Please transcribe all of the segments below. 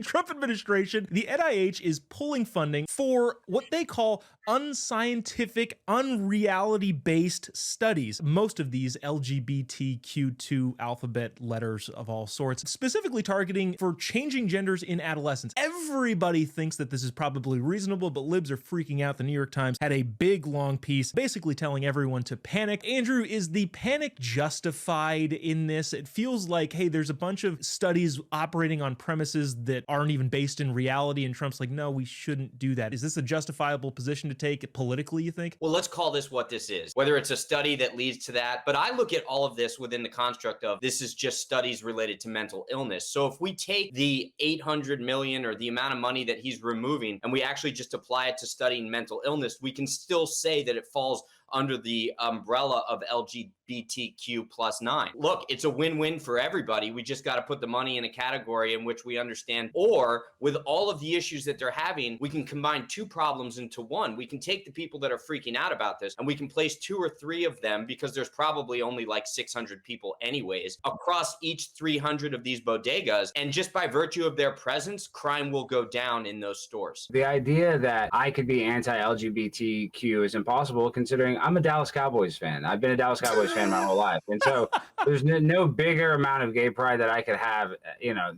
Trump administration, the NIH is pulling funding for what they call unscientific, unreality-based studies. Most of these LGBTQ2 alphabet letters of all sorts, specifically targeting for changing genders in adolescence. Everybody thinks that this is probably reasonable, but libs are freaking out. The New York Times had a big, long piece basically telling everyone to panic. Andrew, is the panic justified in this? It feels like, hey, there's a bunch of studies operating on premises that aren't even based in reality, and Trump's like, no, we shouldn't do that. Is this a justifiable position to take politically, you think? Well, let's call this what this is, whether it's a study that leads to that. But I look at all of this within the construct of this is just studies related to mental illness. So if we take the 800 million or the amount of money that he's removing and we actually just apply it to studying mental illness, we can still say that it falls under the umbrella of LGBTQ plus 9. Look, it's a win-win for everybody. We just got to put the money in a category in which we understand. Or with all of the issues that they're having, we can combine two problems into one. We can take the people that are freaking out about this and we can place 2 or 3 of them, because there's probably only like 600 people anyways, across each 300 of these bodegas. And just by virtue of their presence, crime will go down in those stores. The idea that I could be anti-LGBTQ is impossible, considering I'm a Dallas Cowboys fan. I've been a Dallas Cowboys fan my whole life. And so there's no bigger amount of gay pride that I could have,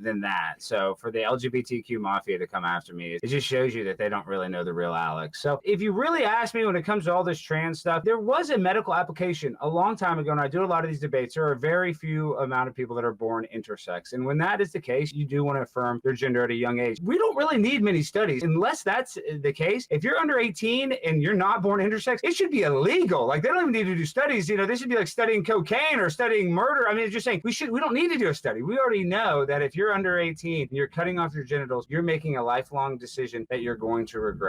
than that. So for the LGBTQ mafia to come after me, it just shows you that they don't really know the real Alex. So if you really ask me when it comes to all this trans stuff, there was a medical application a long time ago, and I do a lot of these debates. There are very few amount of people that are born intersex. And when that is the case, you do want to affirm their gender at a young age. We don't really need many studies. Unless that's the case, if you're under 18 and you're not born intersex, it should be illegal. Like, they don't even need to do studies. They should be like studying cocaine or studying murder. I mean, it's just saying we don't need to do a study. We already know that if you're under 18 and you're cutting off your genitals, you're making a lifelong decision that you're going to regret.